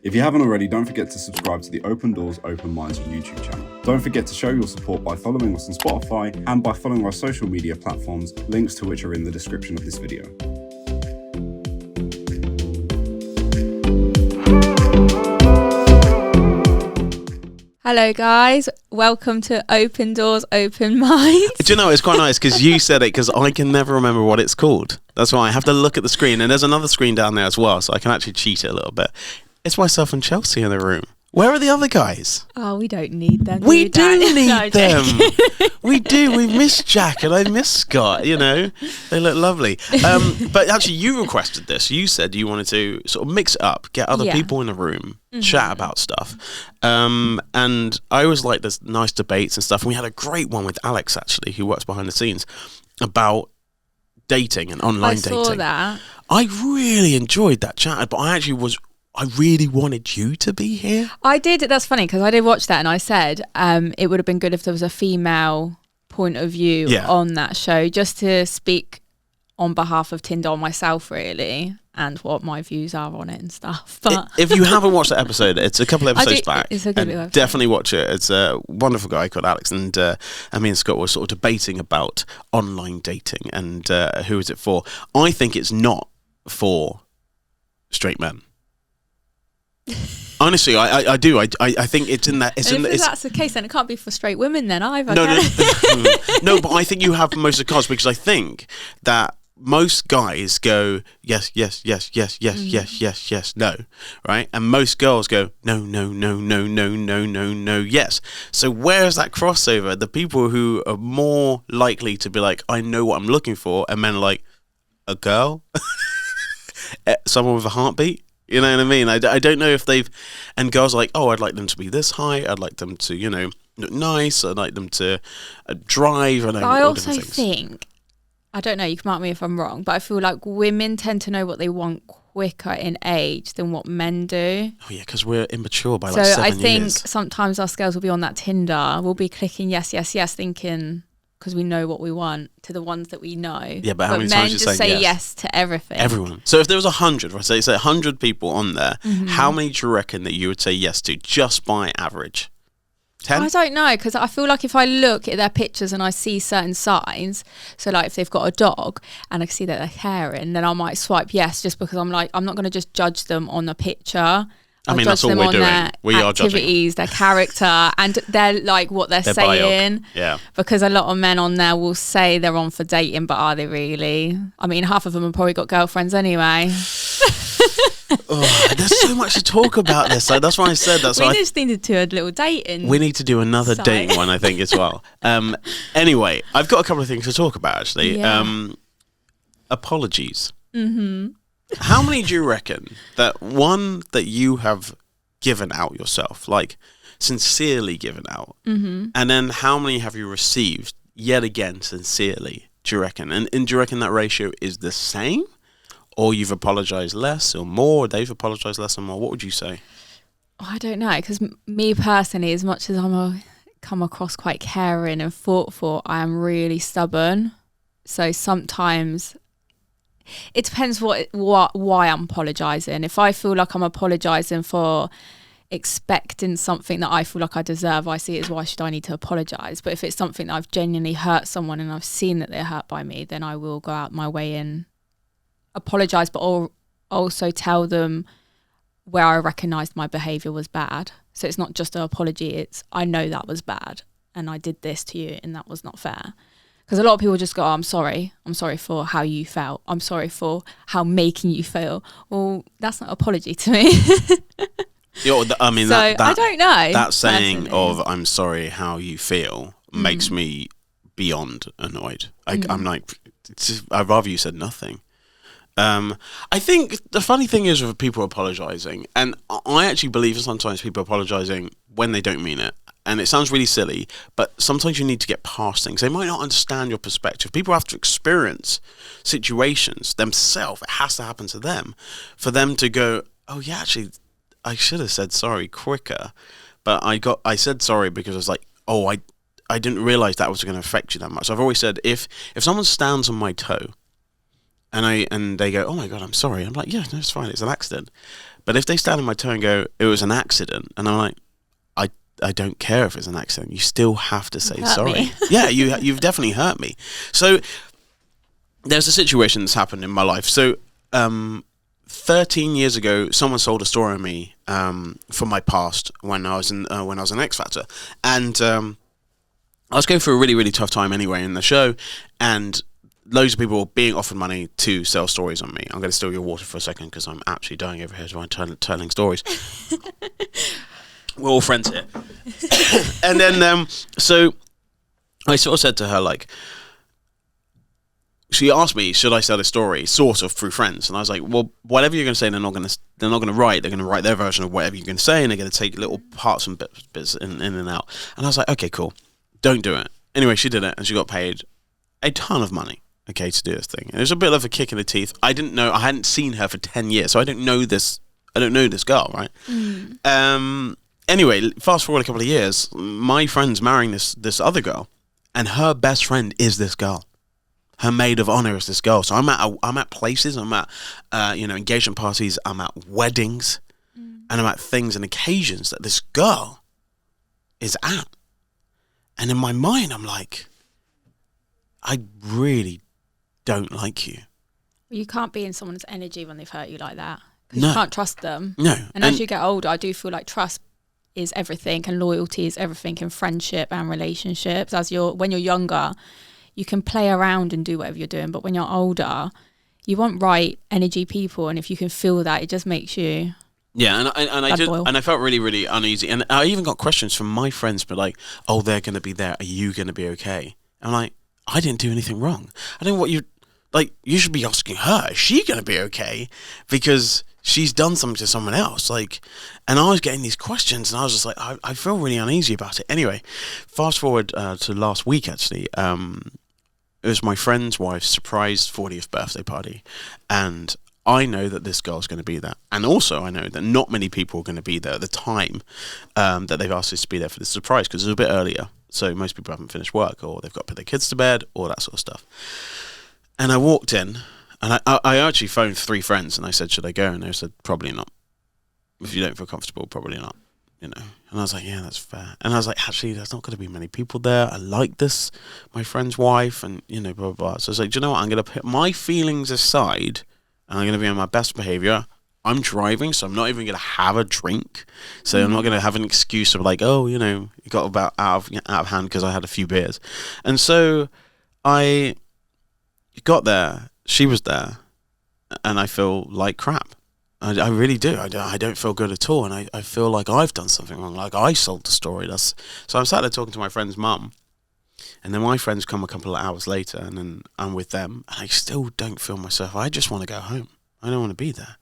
If you haven't already, don't forget to subscribe to the Open Doors, Open Minds YouTube channel. Don't forget to show your support by following us on Spotify and by following our social media platforms, links to which are in the description of this video. Hello guys, welcome to Open Doors, Open Minds. Do you know, it's quite nice because you said it because I can never remember what it's called. That's why I have to look at the screen, and there's another screen down there as well, so I can actually cheat it a little bit. It's myself and Chelsea in the room. Where are the other guys? Oh, we don't need them. We do need no, them. We do. We miss Jack and I miss Scott, you know. They look lovely. But actually, you requested this. You said you wanted to sort of mix it up, get other people in the room, chat about stuff. And I always like this nice debates and stuff. And we had a great one with Alex, actually, who works behind the scenes, about dating and online dating. I saw that. I really enjoyed that chat, but I really wanted you to be here. I did. That's funny because I did watch that and I said it would have been good if there was a female point of view on that show, just to speak on behalf of Tinder, myself really, and what my views are on it and stuff. But if you haven't watched that episode, it's a couple episodes back. It's a good episode. Definitely watch it. It's a wonderful guy called Alex, and me and Scott were sort of debating about online dating and who is it for. I think it's not for straight men. Honestly, I do. I think it's in that. If that's the case, then it can't be for straight women then either. No, but I think you have most of the cards, because I think that most guys go yes, no, right, and most girls go no, yes. So where is that crossover? The people who are more likely to be like, I know what I'm looking for, and men are like, a girl, someone with a heartbeat. You know what I mean? I don't know if they've... And girls are like, oh, I'd like them to be this height. I'd like them to, look nice. I'd like them to drive. I also think... I don't know, you can mark me if I'm wrong, but I feel like women tend to know what they want quicker in age than what men do. Oh, yeah, because we're immature by like 7 years. So I think sometimes us girls will be on that Tinder. We'll be clicking yes, thinking... because we know what we want, to the ones that we know. Yeah, but how many times you say yes to everything? Everyone. So if there was 100, right, say 100 people on there, how many do you reckon that you would say yes to, just by average? 10? I don't know, because I feel like if I look at their pictures and I see certain signs, so like if they've got a dog and I can see that they're caring, then I might swipe yes, just because I'm like, I'm not going to just judge them on a picture. I mean, that's all we're doing. We are judging. Activities, their character, and their like what they're saying. Biog. Yeah. Because a lot of men on there will say they're on for dating, but are they really? I mean, half of them have probably got girlfriends anyway. There's so much to talk about this. So that's why I said that. So we just needed to do a little dating. We need to do another dating one, I think, as well. Anyway, I've got a couple of things to talk about, actually. Yeah. Apologies. Mm-hmm. How many do you reckon that you have given out yourself, like sincerely given out, and then how many have you received yet again sincerely, do you reckon? And do you reckon that ratio is the same, or you've apologized less or more, or they've apologized less or more? What would you say? I don't know, because me personally, as much as come across quite caring and thoughtful, I am really stubborn. So sometimes... it depends why I'm apologising. If I feel like I'm apologising for expecting something that I feel like I deserve, I see it as why should I need to apologise. But if it's something that I've genuinely hurt someone and I've seen that they're hurt by me, then I will go out my way and apologise, but also tell them where I recognised my behaviour was bad. So it's not just an apology, it's I know that was bad and I did this to you and that was not fair. Because a lot of people just go, oh, I'm sorry for how you felt. I'm sorry for how making you feel. Well, that's not an apology to me. I mean, so I don't know. That saying of I'm sorry how you feel makes me beyond annoyed. I'm like, I'd rather you said nothing. I think the funny thing is with people apologising, and I actually believe sometimes people apologising when they don't mean it. And it sounds really silly, but sometimes you need to get past things. They might not understand your perspective. People have to experience situations themselves. It has to happen to them for them to go, oh yeah, actually, I should have said sorry quicker. But I said sorry because I was like, oh, I didn't realise that was going to affect you that much. So I've always said, if someone stands on my toe and they go, oh my God, I'm sorry. I'm like, yeah, no, it's fine. It's an accident. But if they stand on my toe and go, it was an accident, and I'm like, I don't care if it's an accident. You still have to say sorry. Me. Yeah, you've definitely hurt me. So there's a situation that's happened in my life. So 13 years ago, someone sold a store on me from my past when I was in X Factor, and I was going through a really, really tough time anyway in the show, and loads of people were being offered money to sell stories on me. I'm going to steal your water for a second because I'm actually dying over here trying telling stories. We're all friends here. And then, so I sort of said to her, like, she asked me, should I sell this story, sort of through friends? And I was like, well, whatever you're going to say, they're not going to write. They're going to write their version of whatever you're going to say, and they're going to take little parts and bits in and out. And I was like, okay, cool. Don't do it. Anyway, she did it, and she got paid a ton of money, okay, to do this thing. And it was a bit of a kick in the teeth. I didn't know. I hadn't seen her for 10 years, so I don't know this girl, right? Anyway, fast forward a couple of years, my friend's marrying this other girl, and her best friend is this girl. Her maid of honor is this girl. So I'm at places, I'm at engagement parties, I'm at weddings, and I'm at things and occasions that this girl is at. And in my mind, I'm like, I really don't like you. You can't be in someone's energy when they've hurt you like that. Because No. you can't trust them. No. And as you get older, I do feel like trust is everything, and loyalty is everything in friendship and relationships. When you're younger, you can play around and do whatever you're doing, but when you're older, you want right energy people, and if you can feel that, it just makes you. Yeah, and I felt really, really uneasy, and I even got questions from my friends, but like, oh, they're going to be there. Are you going to be okay? I'm like, I didn't do anything wrong. I don't know what you like. You should be asking her. Is she going to be okay? Because she's done something to someone else. Like, and I was getting these questions, and I was just like, I feel really uneasy about it. Anyway, fast forward to last week. Actually, it was my friend's wife's surprise 40th birthday party, and I know that this girl's going to be there, and also I know that not many people are going to be there at the time that they've asked us to be there for this surprise, because it's a bit earlier, so most people haven't finished work, or they've got to put their kids to bed, all that sort of stuff. And I walked in, and I actually phoned 3 friends, and I said, should I go? And they said, probably not. If you don't feel comfortable, probably not. And I was like, yeah, that's fair. And I was like, actually, there's not going to be many people there. I like this, my friend's wife, and, blah, blah, blah. So I was like, do you know what? I'm going to put my feelings aside, and I'm going to be on my best behavior. I'm driving, so I'm not even going to have a drink. So I'm not going to have an excuse of like, oh, it got about out of hand because I had a few beers. And so I got there. She was there, and I feel like crap. I really do. I don't feel good at all, and I feel like I've done something wrong. Like I sold the story. So I'm sat there talking to my friend's mum, and then my friends come a couple of hours later, and then I'm with them, and I still don't feel myself. I just want to go home. I don't want to be there.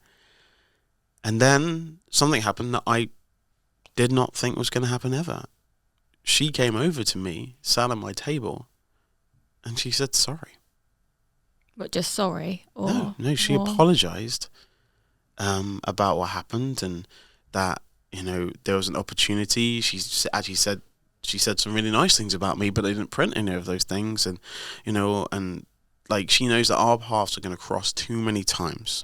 And then something happened that I did not think was going to happen ever. She came over to me, sat at my table, and she said sorry. But just sorry? Or, No, she apologised about what happened, and that, there was an opportunity. She said some really nice things about me, but they didn't print any of those things, and, and like, she knows that our paths are going to cross too many times,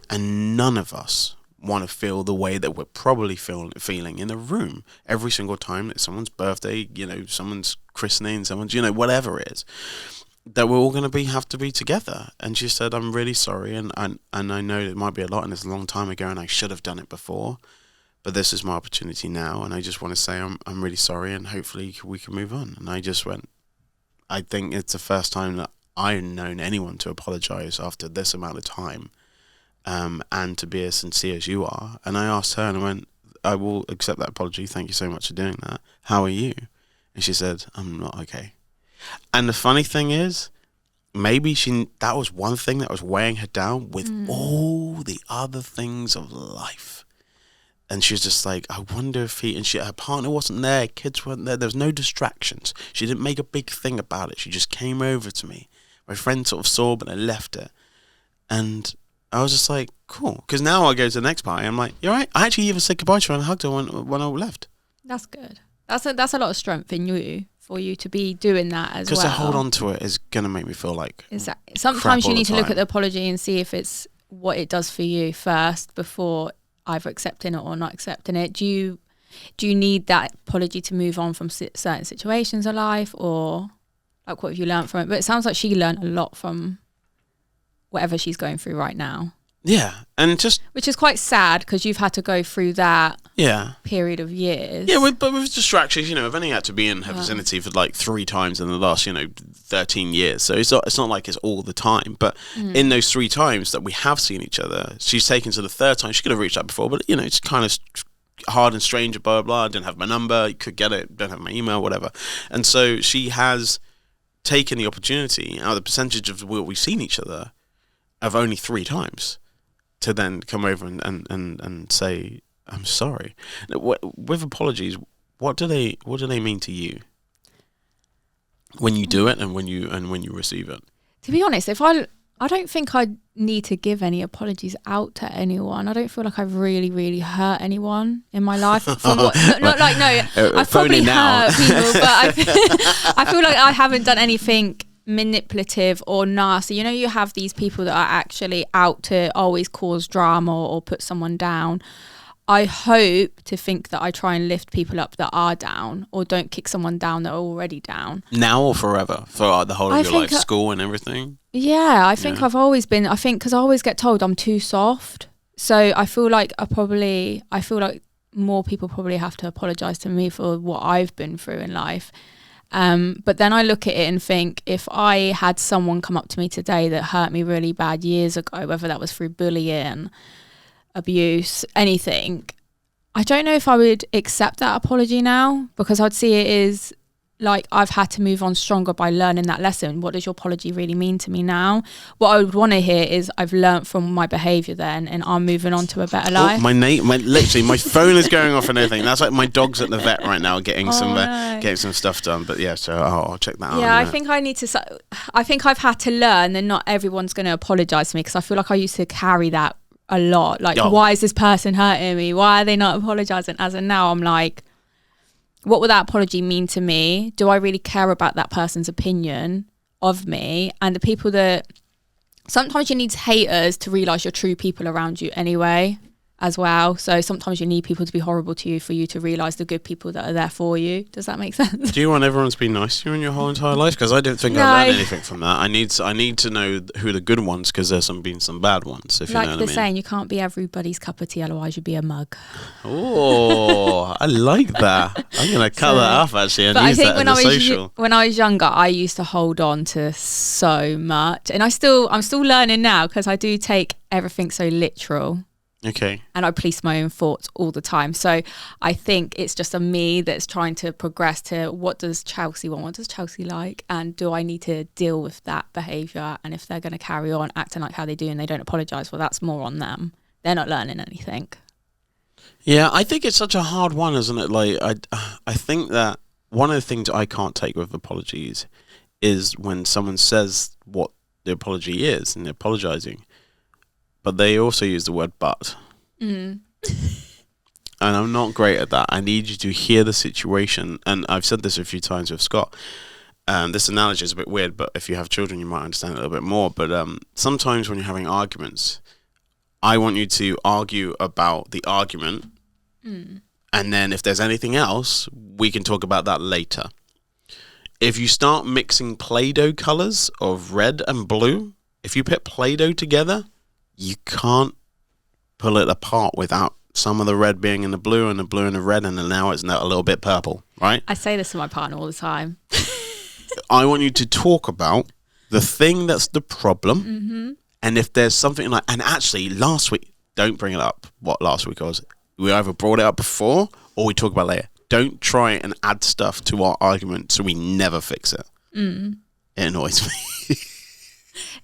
and none of us want to feel the way that we're probably feeling in the room every single time that someone's birthday, someone's christening, someone's, whatever it is, that we're all going to have to be together. And she said, I'm really sorry, and I know it might be a lot, and it's a long time ago, and I should have done it before, but this is my opportunity now, and I just want to say I'm really sorry, and hopefully we can move on. And I just went, I think it's the first time that I've known anyone to apologise after this amount of time, and to be as sincere as you are. And I asked her, and I went, I will accept that apology, thank you so much for doing that. How are you? And she said, I'm not okay. And the funny thing is, maybe that was one thing that was weighing her down with all the other things of life. And she was just like, I wonder if her partner wasn't there, kids weren't there, there was no distractions. She didn't make a big thing about it. She just came over to me. My friend sort of saw, but I left it. And I was just like, cool. Because now I go to the next party, I'm like, you're right. I actually even said goodbye to her and hugged her when I left. That's good. That's a lot of strength in you, for you to be doing that as well. Because to hold on to it is going to make me feel like sometimes you need to look at the apology and see if it's what it does for you first before either accepting it or not accepting it. Do you need that apology to move on from certain situations of life, or like what have you learned from it? But it sounds like she learned a lot from whatever she's going through right now. Yeah, and just which is quite sad because you've had to go through that yeah period of years. Yeah, but with distractions, I've only had to be in her vicinity for like 3 times in the last 13 years. So it's not like it's all the time. But in those 3 times that we have seen each other, she's taken to the 3rd time. She could have reached out before, but it's kind of hard and strange. Blah blah. I didn't have my number. You could get it. Don't have my email. Whatever. And so she has taken the opportunity out of the percentage of what we've seen each other of only 3 times. To then come over and say I'm sorry. With apologies, what do they mean to you when you do it and when you receive it? To be honest, I don't think I need to give any apologies out to anyone. I don't feel like I've really, really hurt anyone in my life. I probably hurt people, but I feel like I haven't done anything manipulative or nasty. You have these people that are actually out to always cause drama or put someone down. I hope to think that I try and lift people up that are down, or don't kick someone down that are already down. Now or forever? For the whole of your life, school and everything? Yeah, I think I've always been, because I always get told I'm too soft. So I feel like more people probably have to apologise to me for what I've been through in life. But then I look at it and think, if I had someone come up to me today that hurt me really bad years ago, whether that was through bullying, abuse, anything, I don't know if I would accept that apology now, because I'd see it as like I've had to move on stronger by learning that lesson. What does your apology really mean to me now? What I would want to hear is I've learnt from my behaviour then, and I'm moving on to a better life. Literally, my phone is going off and everything. That's like my dog's at the vet right now getting some stuff done. But yeah, so I'll check that out. Yeah, I think I've had to learn that not everyone's going to apologise to me, because I feel like I used to carry that a lot. Like, why is this person hurting me? Why are they not apologising? As in now, I'm like, what would that apology mean to me? Do I really care about that person's opinion of me? And the people that sometimes you need haters to realise you're true people around you anyway as well. So sometimes you need people to be horrible to you for you to realise the good people that are there for you. Does that make sense? Do you want everyone to be nice to you in your whole entire life? Because I don't think I've learned anything from that. I need to know who the good ones, because there's been some bad ones. If you know what I mean. Like the saying, you can't be everybody's cup of tea, otherwise you'd be a mug. Oh, I like that. I'm going to cut that off actually and use that in the social. When I was younger, I used to hold on to so much, and I'm still learning now, because I do take everything so literal. Okay. And I police my own thoughts all the time. So I think it's just a me that's trying to progress to, what does Chelsea want? What does Chelsea like? And do I need to deal with that behaviour? And if they're going to carry on acting like how they do and they don't apologise, well, that's more on them. They're not learning anything. Yeah, I think it's such a hard one, isn't it? Like, I think that one of the things I can't take with apologies is when someone says what the apology is and they're apologising, but they also use the word but. And I'm not great at that. I need you to hear the situation. And I've said this a few times with Scott. This analogy is a bit weird, but if you have children, you might understand it a little bit more. But sometimes when you're having arguments, I want you to argue about the argument. And then if there's anything else, we can talk about that later. If you start mixing Play-Doh colours of red and blue, if you put Play-Doh together, you can't pull it apart without some of the red being in the blue and the blue in the red, and then now it's now a little bit purple, right? I say this to my partner all the time. I want you to talk about the thing that's the problem, and if there's something like, and actually last week, don't bring it up what last week was. We either brought it up before or we talk about it later. Don't try and add stuff to our argument so we never fix it. It annoys me.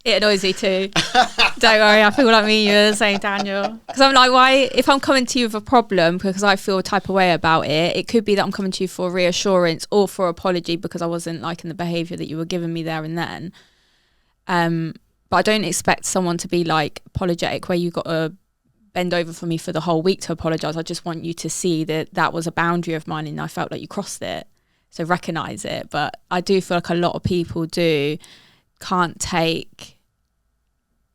It annoys me too. Don't worry, I feel like me and you are the same, Daniel. Because I'm like, why, if I'm coming to you with a problem because I feel a type of way about it, it could be that I'm coming to you for reassurance or for apology because I wasn't liking the behaviour that you were giving me there and then. But I don't expect someone to be like apologetic where you got to bend over for me for the whole week to apologise. I just want you to see that that was a boundary of mine and I felt like you crossed it. So recognise it. But I do feel like a lot of people can't take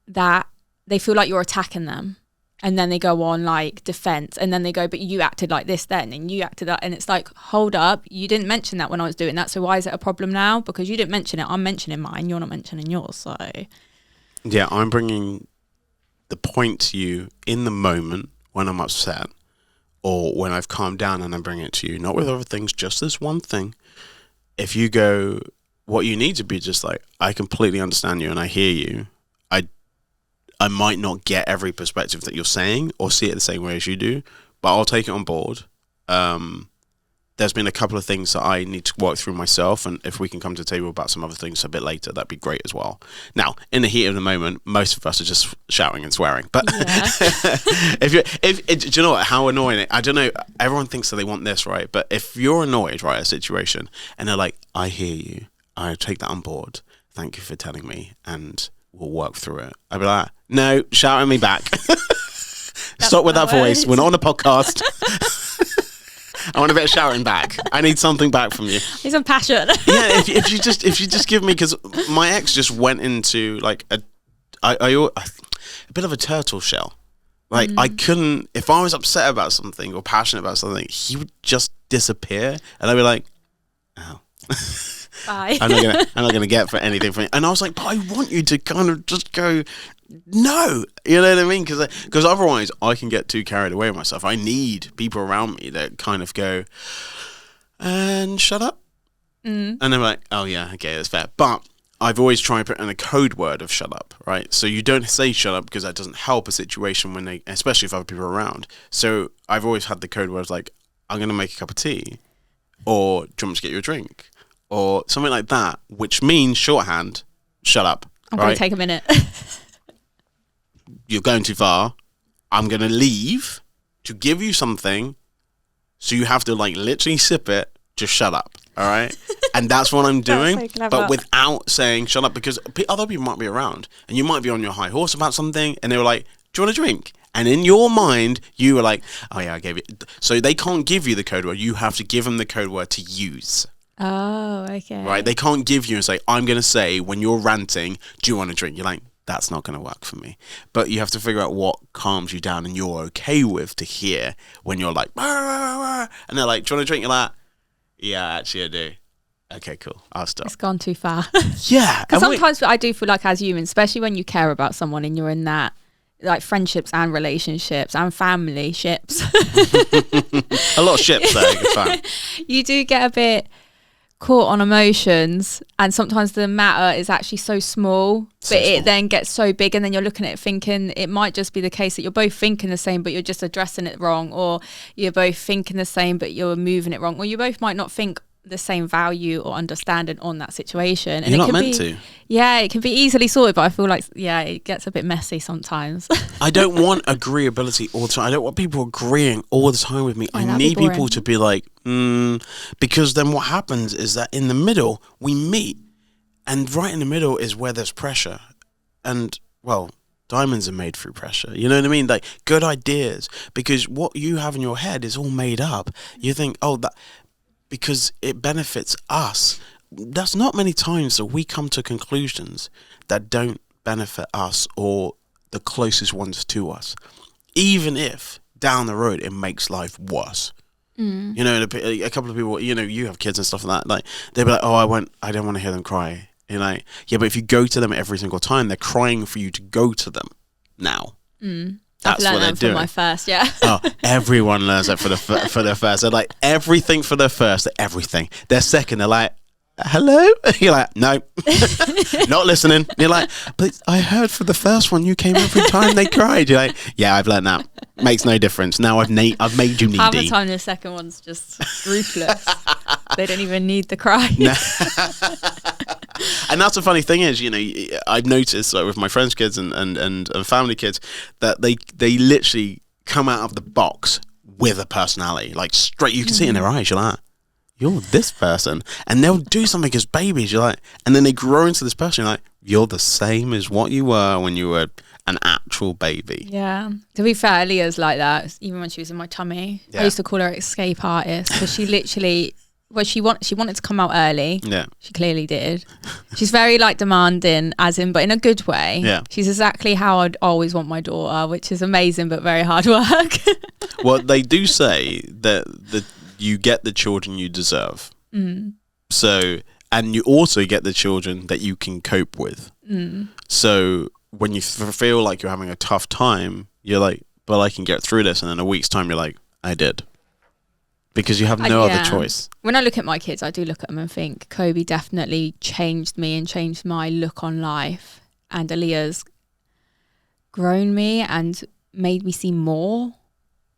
that. They feel like you're attacking them and then they go on like defense, and then they go, but you acted like this then, and you acted that, and it's like, hold up, you didn't mention that when I was doing that, so why is it a problem now? Because you didn't mention it, I'm mentioning mine, you're not mentioning yours. So yeah, I'm bringing the point to you in the moment when I'm upset or when I've calmed down, and I'm bringing it to you, not with other things, just this one thing. If you go, what you need to be just like, I completely understand you and I hear you. I might not get every perspective that you're saying or see it the same way as you do, but I'll take it on board. There's been a couple of things that I need to work through myself, and if we can come to the table about some other things a bit later, that'd be great as well. Now, in the heat of the moment, most of us are just shouting and swearing. But do you know what? How annoying I don't know. Everyone thinks that they want this, right? But if you're annoyed, right, at a situation, and they're like, "I hear you. I take that on board. Thank you for telling me, and we'll work through it." I'd be like, "No, shout at me back." Stop with that voice. We're not on a podcast. I want a bit of shouting back. I need something back from you. Need some passion. Yeah, if you just give me, because my ex just went into like a bit of a turtle shell. Like I couldn't, if I was upset about something or passionate about something, he would just disappear, and I'd be like, "Oh, bye." I'm not gonna get for anything from you. And I was like, "But I want you to kind of just go." No, you know what I mean? Because otherwise I can get too carried away with myself. I need people around me that kind of go, and shut up. And I'm like, oh yeah, okay, that's fair. But I've always tried to put in a code word of shut up, right? So you don't say shut up, because that doesn't help a situation when they, especially if other people are around. So I've always had the code words like, I'm going to make a cup of tea, or do you want me to get you a drink? Or something like that, which means shorthand, shut up. I'm right? going to take a minute. You're going too far. I'm going to leave to give you something, so you have to like literally sip it. Just shut up, all right? And that's what I'm doing, so but without saying shut up, because other people might be around, and you might be on your high horse about something, and they were like, do you want a drink? And in your mind, you were like, oh yeah, I gave it. So they can't give you the code word. You have to give them the code word to use. Oh, okay. Right? They can't give you and say, I'm going to say, when you're ranting, do you want a drink? You're like, that's not going to work for me. But you have to figure out what calms you down and you're okay with to hear when you're like, and they're like, do you want a drink? You're like, yeah, actually I do. Okay, cool. I'll stop. It's gone too far. Yeah. Because sometimes I do feel like, as humans, especially when you care about someone and you're in that, like, friendships and relationships and family ships. A lot of ships there. Fine. You do get a bit caught on emotions, and sometimes the matter is actually so small, it then gets so big, and then you're looking at it thinking it might just be the case that you're both thinking the same but you're just addressing it wrong, or you're both thinking the same but you're moving it wrong, or you both might not think the same value or understanding on that situation, and you're it not can meant be, to. yeah, it can be easily sorted, but I feel like, yeah, it gets a bit messy sometimes. I don't want agreeability all the time. I don't want people agreeing all the time with me. I need people to be like, because then what happens is that in the middle we meet, and right in the middle is where there's pressure, and well, diamonds are made through pressure. You know what I mean? Like good ideas, because what you have in your head is all made up. You think, oh, that because it benefits us. That's not many times that we come to conclusions that don't benefit us or the closest ones to us, even if down the road it makes life worse. You know, a couple of people, you know, you have kids and stuff like that, like they'll be like, oh, I don't want to hear them cry. You're like, yeah, but if you go to them every single time, they're crying for you to go to them now. That's what they're doing. For my first, yeah. Oh, everyone learns that for their first. They're like, everything for their first, everything. Their second, they're like, hello? You're like, no, not listening. You're like, but I heard for the first one you came every time they cried. You're like, yeah, I've learned that. Makes no difference. Now I've made you needy. Half the time the second one's just ruthless. They don't even need the cry. No. And that's the funny thing is, you know, I've noticed like with my friends' kids and family kids that they literally come out of the box with a personality, like straight. You can see it in their eyes. You're like, you're this person, and they'll do something as babies. You're like, and then they grow into this person. You're like, you're the same as what you were when you were an actual baby. Yeah. To be fair, Leah's like that. Even when she was in my tummy, I used to call her escape artist, because she literally well, she wanted to come out early. Yeah. She clearly did. She's very like demanding, as in, but in a good way. Yeah. She's exactly how I'd always want my daughter, which is amazing, but very hard work. Well, they do say that you get the children you deserve. So, and you also get the children that you can cope with. So when you feel like you're having a tough time, you're like, but I can get through this. And in a week's time, you're like, I did. Because you have no other choice. When I look at my kids, I do look at them and think Kobe definitely changed me and changed my look on life. And Aaliyah's grown me and made me see more.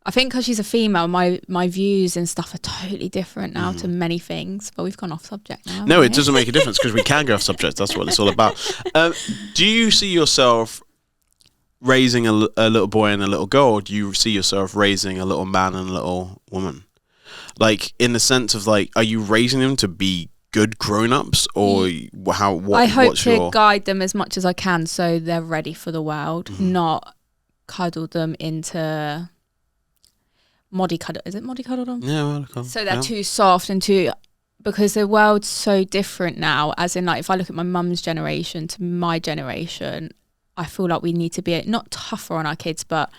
I think because she's a female, my views and stuff are totally different now to many things. But we've gone off subject now. No, it doesn't make a difference because we can go off subject. That's what it's all about. Do you see yourself raising a little boy and a little girl, or do you see yourself raising a little man and a little woman? Like, in the sense of, like, are you raising them to be good grown-ups, or I hope to guide them as much as I can so they're ready for the world, not cuddle them into is it mollycoddle them? Yeah, mollycoddle. So they're too soft and because the world's so different now, as in, like, if I look at my mum's generation to my generation, I feel like we need to be not tougher on our kids, but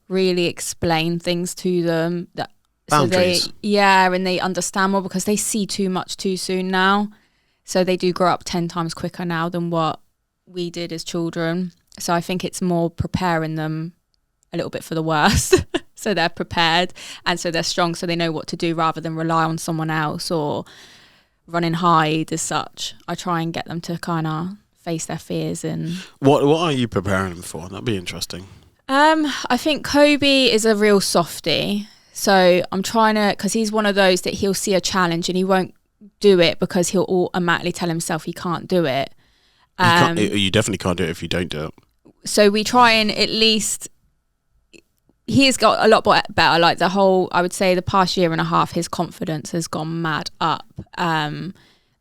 really explain things to them that boundaries. So and they understand more because they see too much too soon now. So they do grow up 10 times quicker now than what we did as children. So I think it's more preparing them a little bit for the worst. So they're prepared and so they're strong, so they know what to do rather than rely on someone else or run and hide as such. I try and get them to kind of face their fears. And what are you preparing them for? That'd be interesting. I think Kobe is a real softie. So I'm trying to, because he's one of those that he'll see a challenge and he won't do it because he'll automatically tell himself he can't do it. You definitely can't do it if you don't do it. So we try and at least, he's got a lot better. Like I would say the past year and a half, his confidence has gone mad up. The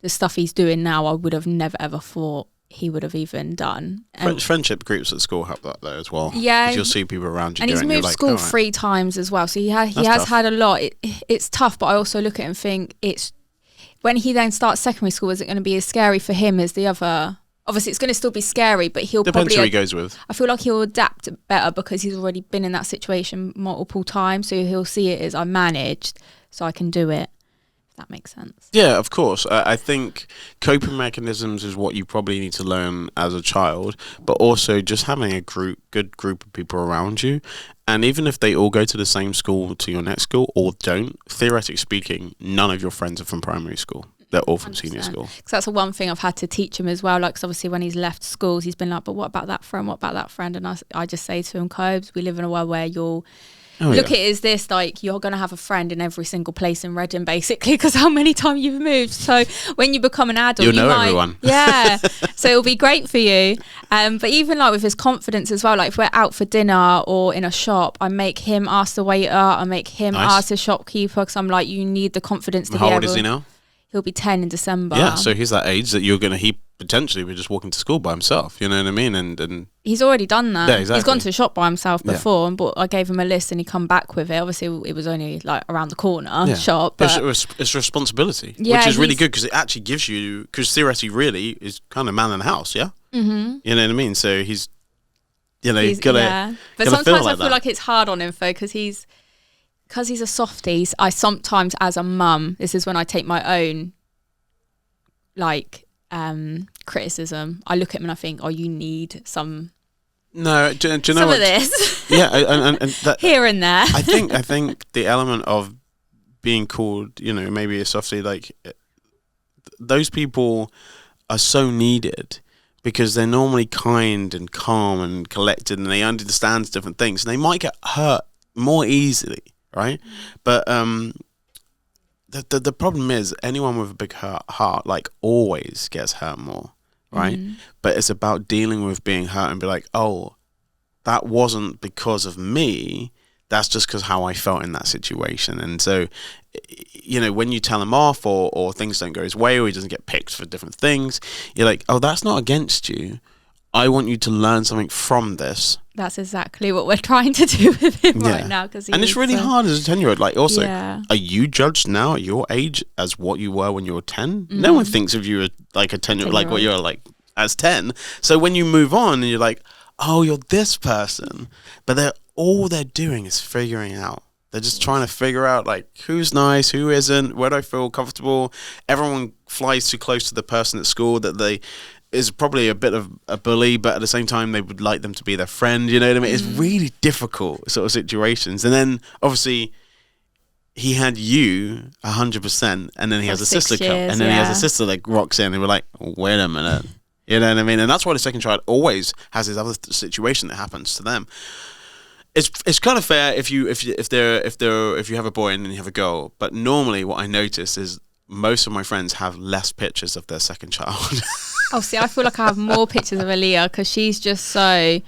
stuff he's doing now, I would have never ever thought he would have even done. Friendship groups at school help that though as well. Yeah, 'cause you'll see people around you, and he's moved school 3 times as well. So he has had a lot. It's tough, but I also look at it and think it's when he then starts secondary school, is it going to be as scary for him as the other? Obviously, it's going to still be scary, but he'll depends probably who he goes with. I feel like he'll adapt better because he's already been in that situation multiple times. So he'll see it as I managed, so I can do it. That makes sense. Yeah, of course. I think coping mechanisms is what you probably need to learn as a child, but also just having a good group of people around you. And even if they all go to the same school to your next school or don't, theoretically speaking, none of your friends are from primary school. They're all from 100%. Senior school. Because that's the one thing I've had to teach him as well. Like, 'cause obviously when he's left schools, he's been like, but what about that friend? What about that friend? And I just say to him, Cobes, we live in a world where you'll look at it as this, like, you're going to have a friend in every single place in Reading, basically, because how many times you've moved. So when you become an adult, you'll know everyone. Yeah. So it'll be great for you. But even like with his confidence as well, like if we're out for dinner or in a shop, I make him ask the waiter, I make him ask the shopkeeper, because I'm like, you need the confidence to be able. How old is he now? He'll be 10 in December. Yeah, so he's that age that he potentially be just walking to school by himself, you know what I mean? And he's already done that. Yeah, exactly. He's gone to the shop by himself before, but I gave him a list and he come back with it. Obviously, it was only like around the corner shop. But it's responsibility, which is really good because it actually gives you, because theoretically really is kind of man in the house, yeah? Mm-hmm. You know what I mean? So he's got to But sometimes I feel like it's hard on him, though, because he's a softie. I sometimes, as a mum, this is when I take my own criticism. I look at him and I think, oh, you need some. No, do you know some what? of this? Yeah, and that, here and there. I think the element of being called, maybe a softie, like those people are so needed because they're normally kind and calm and collected, and they understand different things, and they might get hurt more easily. Right, but the problem is anyone with a big heart like always gets hurt more, right? But it's about dealing with being hurt and be like, oh, that wasn't because of me. That's just because how I felt in that situation. And so, when you tell him off or things don't go his way or he doesn't get picked for different things, you're like, oh, that's not against you. I want you to learn something from this that's exactly what we're trying to do with him right now. And it's really hard as a 10-year-old. Like, also, yeah. are you judged now at your age as what you were when you were 10? No one thinks of you as like a 10-year-old, like what you're like as 10. So when you move on and you're like, oh, you're this person, but all they're doing is figuring out. They're just trying to figure out, like, who's nice, who isn't, where do I feel comfortable. Everyone flies too close to the person at school that they is probably a bit of a bully, but at the same time, they would like them to be their friend. You know what I mean? It's really difficult sort of situations. And then, obviously, he had you 100%, and then he has a sister come, and then he has a sister that rocks in, and we're like, wait a minute. You know what I mean? And that's why the second child always has this other situation that happens to them. It's kind of fair if you have a boy and then you have a girl, but normally what I notice is most of my friends have less pictures of their second child. Oh, see, I feel like I have more pictures of Aaliyah because she's just so.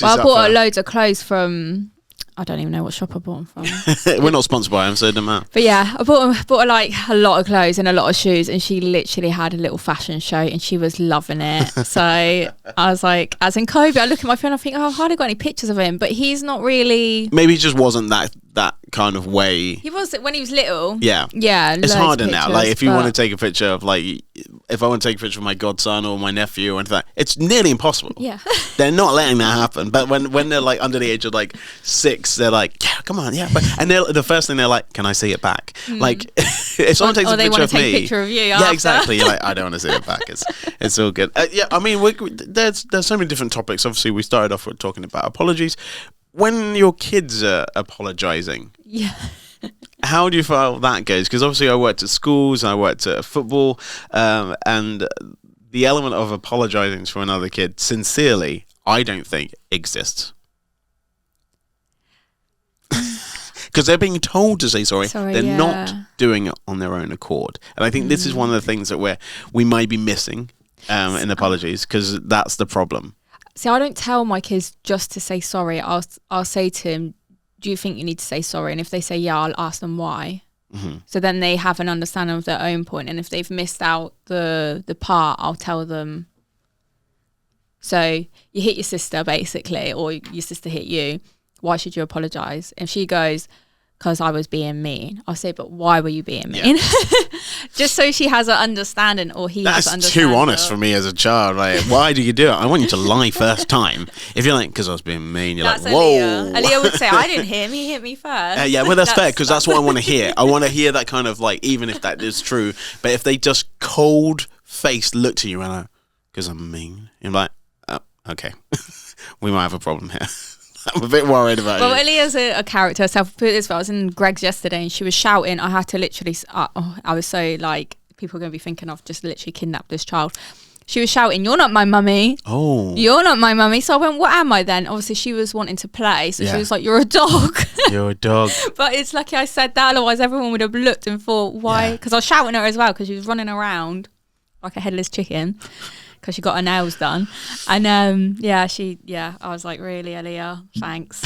Well, I bought her loads of clothes from. I don't even know what shop I bought them from. We're not sponsored by them, so it doesn't matter. But yeah, I bought her like a lot of clothes and a lot of shoes, and she literally had a little fashion show, and she was loving it. So I was like, as in Kobe, I look at my phone, I think, oh, I've hardly got any pictures of him, but he's not really. Maybe he just wasn't that kind of way. He was when he was little. Yeah, yeah. It's harder now. Like if you want to take a picture of if I want to take a picture of my godson or my nephew or anything, it's nearly impossible. Yeah, they're not letting that happen. But when they're like under the age of like 6, they're like, yeah, come on, yeah. And the first thing they're like, can I see it back? Like if someone takes a picture of me, a picture of you. Yeah, exactly. You're like, I don't want to see it back. It's all good. Yeah, I mean, there's so many different topics. Obviously, we started off with talking about apologies. When your kids are apologizing, yeah. How do you feel that goes? Because obviously I worked at schools, I worked at football, and the element of apologizing to another kid, sincerely, I don't think exists. Because they're being told to say sorry. They're not doing it on their own accord. And I think this is one of the things that we might be missing in apologies, because that's the problem. See, I don't tell my kids just to say sorry. I'll say to them, do you think you need to say sorry? And if they say yeah, I'll ask them why. Mm-hmm. So then they have an understanding of their own point. And if they've missed out the part, I'll tell them. So you hit your sister, basically, or your sister hit you. Why should you apologise? If she goes, because I was being mean, I'll say, but why were you being mean? Yeah. Just so she has an understanding, or he has an understanding. That's too honest for me as a child. Like, why do you do it? I want you to lie first time. If you're like, because I was being mean, you're that's like, whoa. Aaliyah would say, I didn't hit him, he hit me first. Yeah, well, that's fair, because that's what I want to hear. I want to hear that kind of like, even if that is true, but if they just cold-faced look to you and like, because I'm mean, you're like, oh, okay, we might have a problem here. I'm a bit worried about it. Well, Aaliyah's a character. So put it this way, I was in Greg's yesterday and she was shouting. I had to literally, I was so like, people are going to be thinking I've just literally kidnapped this child. She was shouting, you're not my mummy. Oh. You're not my mummy. So I went, what am I then? Obviously, she was wanting to play. So she was like, you're a dog. You're a dog. But it's lucky I said that. Otherwise, everyone would have looked and thought, why? Because I was shouting at her as well because she was running around like a headless chicken. Because she got her nails done. And I was like, really, Aaliyah, thanks.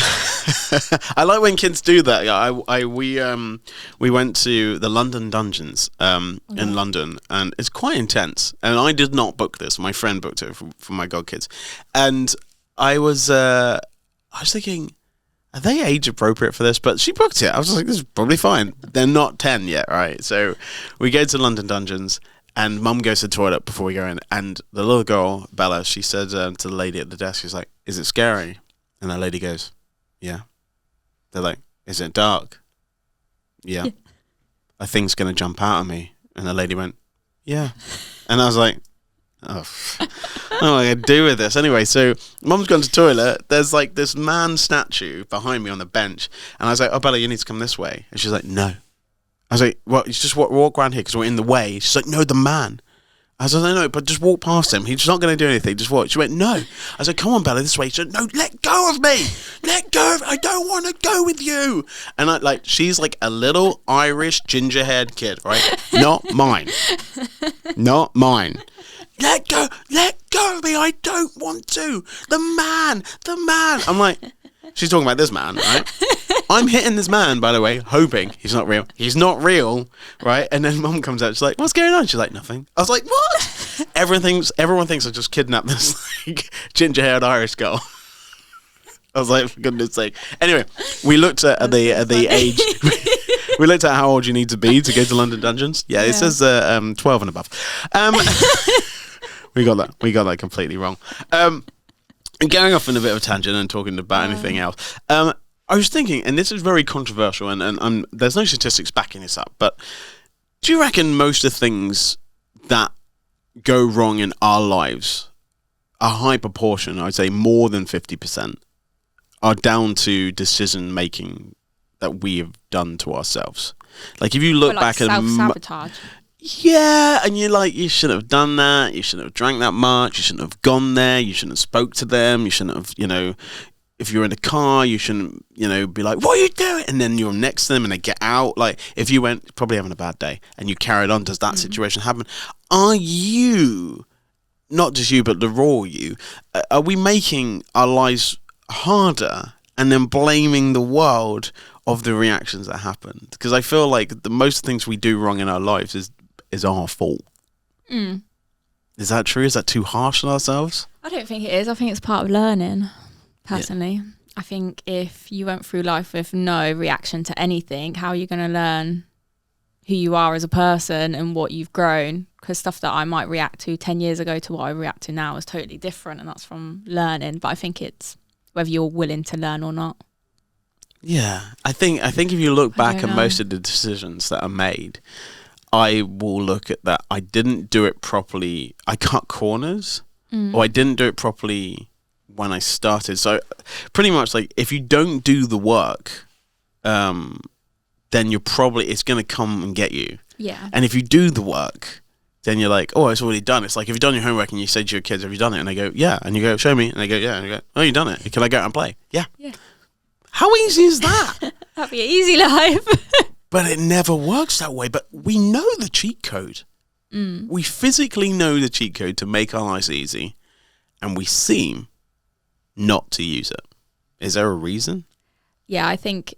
I like when kids do that. Yeah, we went to the London Dungeons in London, and it's quite intense. And I did not book this. My friend booked it for my godkids. And I was thinking, are they age appropriate for this? But she booked it. I was like, this is probably fine. They're not 10 yet, right? So we go to London Dungeons. And Mum goes to the toilet before we go in. And the little girl, Bella, she said to the lady at the desk, she's like, is it scary? And that lady goes, yeah. They're like, is it dark? Yeah. A thing's going to jump out at me. And the lady went, yeah. And I was like, oh, what am I going to do with this? Anyway, so Mum's gone to the toilet. There's like this man statue behind me on the bench. And I was like, oh, Bella, you need to come this way. And she's like, no. I was like, well, you just walk around here because we're in the way. She's like, no, the man. I was like, no, but just walk past him. He's not going to do anything. Just walk. She went, no. I was like, come on, Bella, this way. She said, no, let go of me. Let go of me. I don't want to go with you. And she's like a little Irish ginger-haired kid, right? Not mine. Not mine. Let go of me. I don't want to. The man. I'm like, she's talking about this man, right? I'm hitting this man, by the way, hoping he's not real. He's not real, right? And then Mum comes out. She's like, "What's going on?" She's like, "Nothing." I was like, "What?" Everyone thinks I just kidnapped this like ginger-haired Irish girl. I was like, for goodness sake. Anyway, we looked at the age. We looked at how old you need to be to go to London Dungeons. Yeah, it says 12 and above. We got that completely wrong. Going off on a bit of a tangent and talking about anything else. I was thinking, and this is very controversial, and there's no statistics backing this up, but do you reckon most of the things that go wrong in our lives, a high proportion, I'd say more than 50%, are down to decision making that we have done to ourselves? Like if you look back at self-sabotage. Yeah, and you're like, you shouldn't have done that, you shouldn't have drank that much, you shouldn't have gone there, you shouldn't have spoke to them, you shouldn't have, if you're in a car, you shouldn't, be like, what are you doing? And then you're next to them and they get out. Like, if you went, probably having a bad day, and you carried on, does that situation happen? Are you, not just you, but the raw you, are we making our lives harder and then blaming the world of the reactions that happened? Because I feel like the most things we do wrong in our lives is our fault. Is that true? Is that too harsh on ourselves? I don't think it is. I think it's part of learning, personally. Yeah. I think if you went through life with no reaction to anything, how are you going to learn who you are as a person and what you've grown? Because stuff that I might react to 10 years ago to what I react to now is totally different, and that's from learning. But I think it's whether you're willing to learn or not. Yeah, I think if you look back at most of the decisions that are made, I will look at that. I didn't do it properly. I cut corners, or I didn't do it properly when I started. So pretty much like if you don't do the work, then it's going to come and get you. Yeah. And if you do the work, then you're like, oh, it's already done. It's like if you've done your homework and you say to your kids, have you done it? And they go, yeah. And you go, show me. And they go, yeah. And you go, oh, you've done it. Can I go out and play? Yeah. Yeah. How easy is that? That'd be an easy life. But it never works that way. But we know the cheat code. We physically know the cheat code to make our lives easy, and we seem not to use it. Is there a reason? Yeah, I think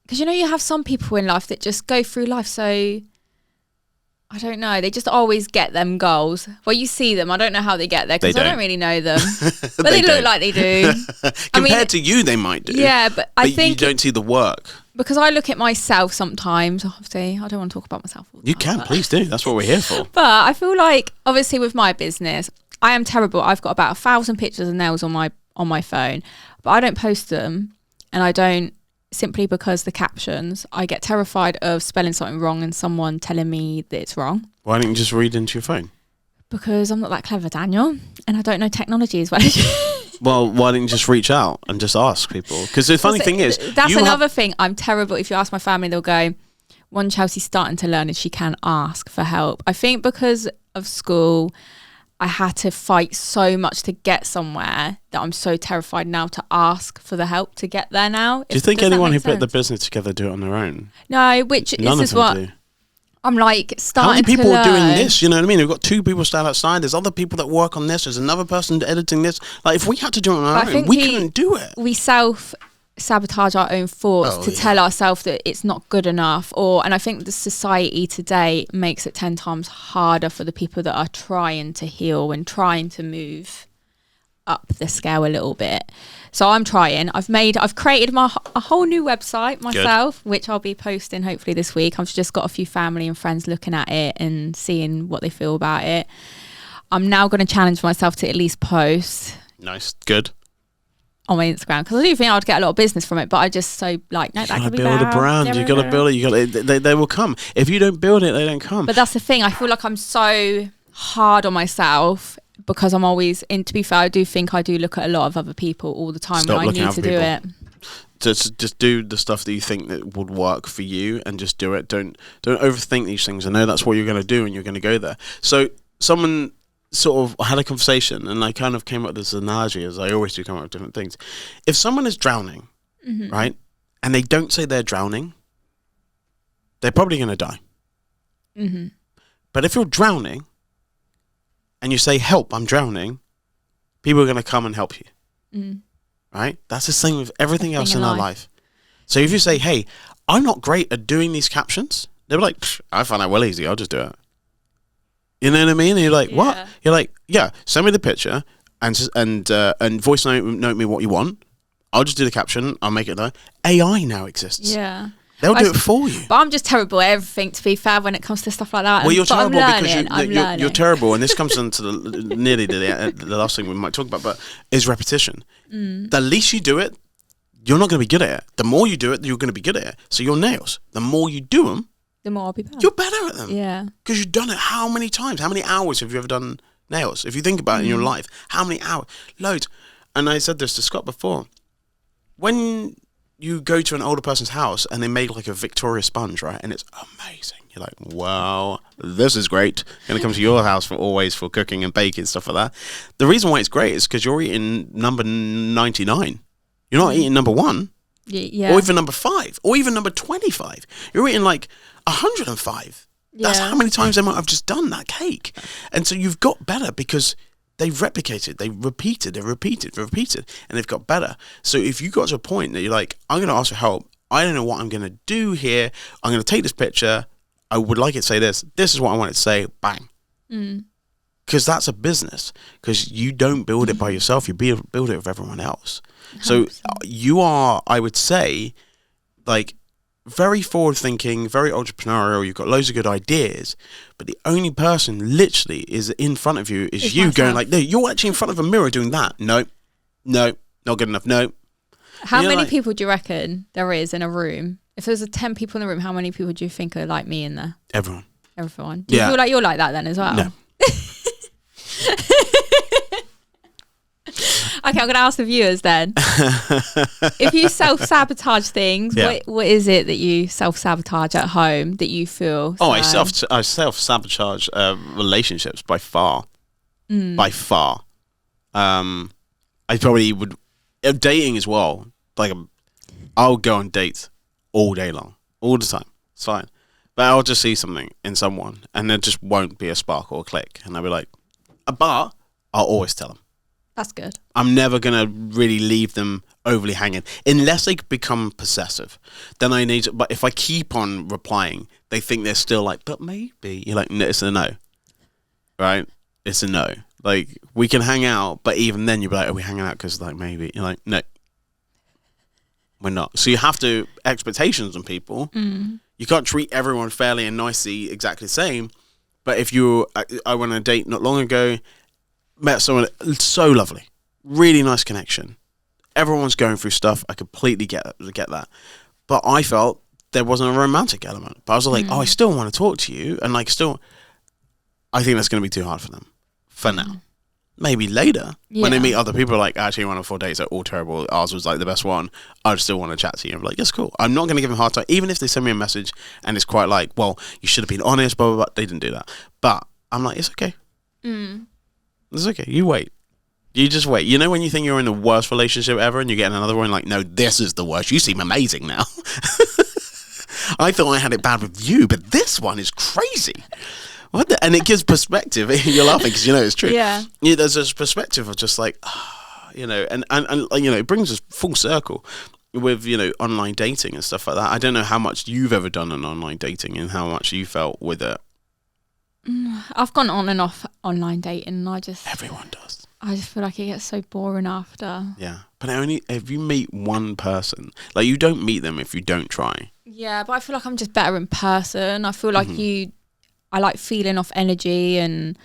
because you have some people in life that just go through life so, I don't know, they just always get them goals. Well, you see them, I don't know how they get there because I don't really know them, but they look like they do. Compared to you, they might do. Yeah, but I think you don't see the work. Because I look at myself sometimes, obviously, I don't want to talk about myself all the time. You can, please do. That's what we're here for. But I feel like, obviously, with my business, I am terrible. I've got about 1,000 pictures of nails on my phone, but I don't post them, and I don't, simply because the captions, I get terrified of spelling something wrong and someone telling me that it's wrong. Why don't you just read into your phone? Because I'm not that clever, Daniel, and I don't know technology as well as you. Well, why didn't you just reach out and just ask people? Because the funny thing is... That's another thing. I'm terrible. If you ask my family, they'll go, one Chelsea's starting to learn is she can ask for help. I think because of school, I had to fight so much to get somewhere that I'm so terrified now to ask for the help to get there now. Do you think anyone who put the business together do it on their own? No, which None this is of them what... do. I'm like starting to How many people learn. are doing this? You know what I mean? We've got 2 people stand outside. There's other people that work on this. There's another person editing this. Like, if we had to do it on our own, we couldn't do it. We self-sabotage our own thoughts to tell ourselves that it's not good enough. And I think the society today makes it 10 times harder for the people that are trying to heal and trying to move up the scale a little bit. So I'm trying. I've created a whole new website myself, which I'll be posting hopefully this week. I've just got a few family and friends looking at it and seeing what they feel about it. I'm now going to challenge myself to at least post. Nice. Good. On my Instagram, because I do think I would get a lot of business from it, but I just no, that could be build a brand. You got to build it. They will come. If you don't build it, they don't come. But that's the thing. I feel like I'm so hard on myself because I'm always, and to be fair, I do think I do look at a lot of other people all the time when I need to do it. Just do the stuff that you think that would work for you and just do it. Don't overthink these things. I know that's what you're going to do and you're going to go there. So someone sort of had a conversation and I kind of came up with this analogy, as I always do come up with different things. If someone is drowning, right, and they don't say they're drowning, they're probably going to die. But if you're drowning and you say, help, I'm drowning, people are going to come and help you. Right? That's the same with everything else in our life. So if you say, hey, I'm not great at doing these captions, they'll be like, I find that well easy, I'll just do it. You know what I mean? And you're like, what? You're like, yeah, send me the picture and voice note me what you want. I'll just do the caption. I'll make it there. AI now exists. Yeah. They'll do it for you. But I'm just terrible at everything, to be fair, when it comes to stuff like that. Well, you're but terrible because you're terrible, and this comes into the last thing we might talk about, but is repetition. The least you do it, you're not going to be good at it. The more you do it, you're going to be good at it. So your nails, the more you do them, the more I'll be better. You're better at them. Yeah. Because you've done it how many times? How many hours have you ever done nails? If you think about it in your life, how many hours? Loads. And I said this to Scott before. When you go to an older person's house and they make like a Victoria sponge, right? And it's amazing. You're like, wow, this is great. Going to come to your house for cooking and baking, stuff like that. The reason why it's great is because you're eating number 99. You're not eating number 1. Yeah. Or even number 5. Or even number 25. You're eating like 105. That's how many times they might have just done that cake. And so you've got better because they've replicated, they repeated, and they've got better. So if you got to a point that you're like, I'm going to ask for help, I don't know what I'm going to do here, I'm going to take this picture, I would like it to say this is what I want it to say, bang. Because that's a business. Because you don't build it by yourself, you build it with everyone else. 100%. So you are, I would say, like, very forward-thinking, very entrepreneurial, you've got loads of good ideas, but the only person literally is in front of you is you myself. Going like, no, you're actually in front of a mirror doing that. No, not good enough, no. How many people do you reckon there is in a room? If there's 10 people in the room, how many people do you think are like me in there? Everyone. Do you feel like you're like that then as well? No. Okay, I'm going to ask the viewers then. If you self-sabotage things, what is it that you self-sabotage at home that you feel? Oh, I self-sabotage relationships by far. By far. I probably would... dating as well. Like, I'll go on dates all day long. All the time. It's fine. But I'll just see something in someone and there just won't be a spark or a click. And I'll be like... But I'll always tell them. That's good. I'm never going to really leave them overly hanging. Unless they become possessive. Then I need to... But if I keep on replying, they think they're still like, but maybe. You're like, no, it's a no. Right? It's a no. Like, we can hang out, but even then you'll be like, are we hanging out because, like, maybe? You're like, no. We're not. So you have to... Expectations on people. You can't treat everyone fairly and nicely exactly the same. But if you... I went on a date not long ago... Met someone so lovely, really nice connection. Everyone's going through stuff. I completely get that, but I felt there wasn't a romantic element. But I was like, oh, I still want to talk to you, and like, still, I think that's going to be too hard for them for now. Maybe later when they meet other people, like actually one of 4 dates are all terrible. Ours was like the best one. I'd still want to chat to you. I'm like, that's cool. I'm not going to give them a hard time, even if they send me a message and it's quite like, well, you should have been honest. Blah blah blah. They didn't do that, but I'm like, it's okay. It's okay. You wait. You just wait. You know when you think you're in the worst relationship ever and you get another one like, no, this is the worst. You seem amazing now. I thought I had it bad with you, but this one is crazy. And it gives perspective. You're laughing because you know it's true. Yeah. There's this perspective of just like, you know, and you know, it brings us full circle with, you know, online dating and stuff like that. I don't know how much you've ever done on online dating and how much you felt with it. I've gone on and off online dating and everyone does. I just feel like it gets so boring after. Yeah. But only if you meet one person, like you don't meet them if you don't try. Yeah, but I feel like I'm just better in person. I feel like I like feeling off energy and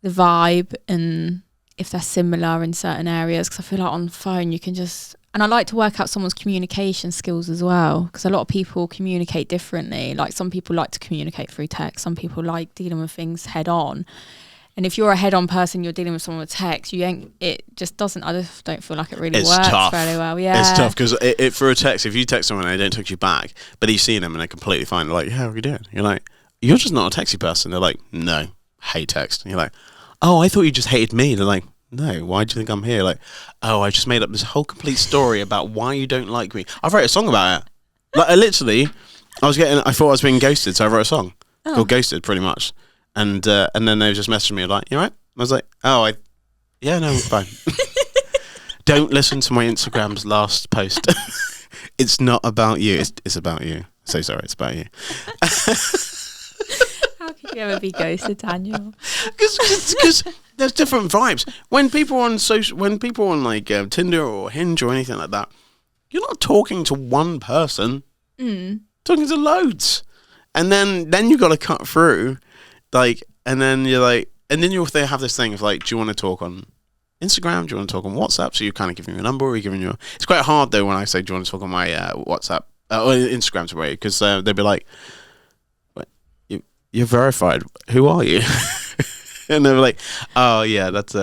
the vibe and if they're similar in certain areas, because I feel like on the phone you can just... And I like to work out someone's communication skills as well, because a lot of people communicate differently. Like some people like to communicate through text. Some people like dealing with things head on. And if you're a head on person, you're dealing with someone with text, it just doesn't, I just don't feel like it really works very well. Yeah. It's tough because for a text, if you text someone and they don't text you back, but you've seen them and they're completely fine, they're like, yeah, how are you doing? You're like, you're just not a texty person. They're like, no, hate text. And you're like, oh, I thought you just hated me. They're like, no, why do you think I'm here? Like, oh, I just made up this whole complete story about why you don't like me. I've wrote a song about it. Like, I thought I was being ghosted, so I wrote a song called Ghosted, pretty much. And then they just messaged me like, you all right? I was like, oh, yeah, no, fine. Don't listen to my Instagram's last post. It's not about you. It's about you. So sorry, it's about you. How could You ever be ghosted, Daniel? Because there's different vibes. When people are on like Tinder or Hinge or anything like that, you're not talking to one person. Talking to loads, and then you got to cut through, like, and then you're like, and then they have this thing of like, do you want to talk on Instagram? Do you want to talk on WhatsApp? So you're kind of giving your number, or you're giving your. It's quite hard though when I say, do you want to talk on my WhatsApp or Instagram to me, because they'd be like, what? You're verified. Who are you? And they're like, oh yeah, that's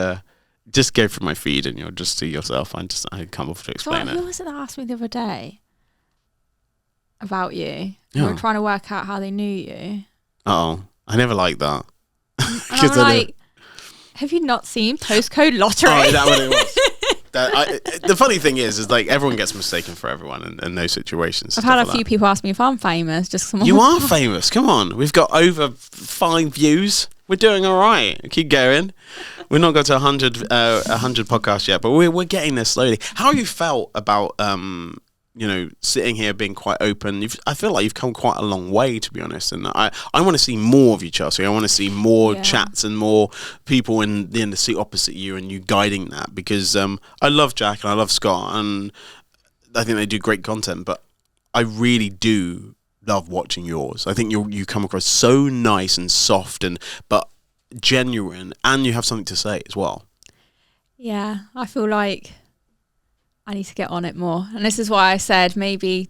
just go through my feed and you'll just see yourself. I come off to explain it. Who was it that asked me the other day about you? Yeah. We were trying to work out how they knew you. Oh, I never liked that. And I'm like, have you not seen Postcode Lottery? Oh, is that what it was? The funny thing is like everyone gets mistaken for everyone in those situations. I've had a few people ask me if I'm famous. Just you are famous. Come on, we've got over 5 views. We're doing all right. Keep going. We've not got to 100 podcasts yet, but we're getting there slowly. How have you felt about sitting here being quite open? I feel like you've come quite a long way, to be honest. And I want to see more of you, Chelsea. I want to see more chats and more people in the seat opposite you and you guiding that, because I love Jack and I love Scott and I think they do great content, but I really do love watching yours. I think you come across so nice and soft but genuine, and you have something to say as well. Yeah, I feel like I need to get on it more. And this is why I said maybe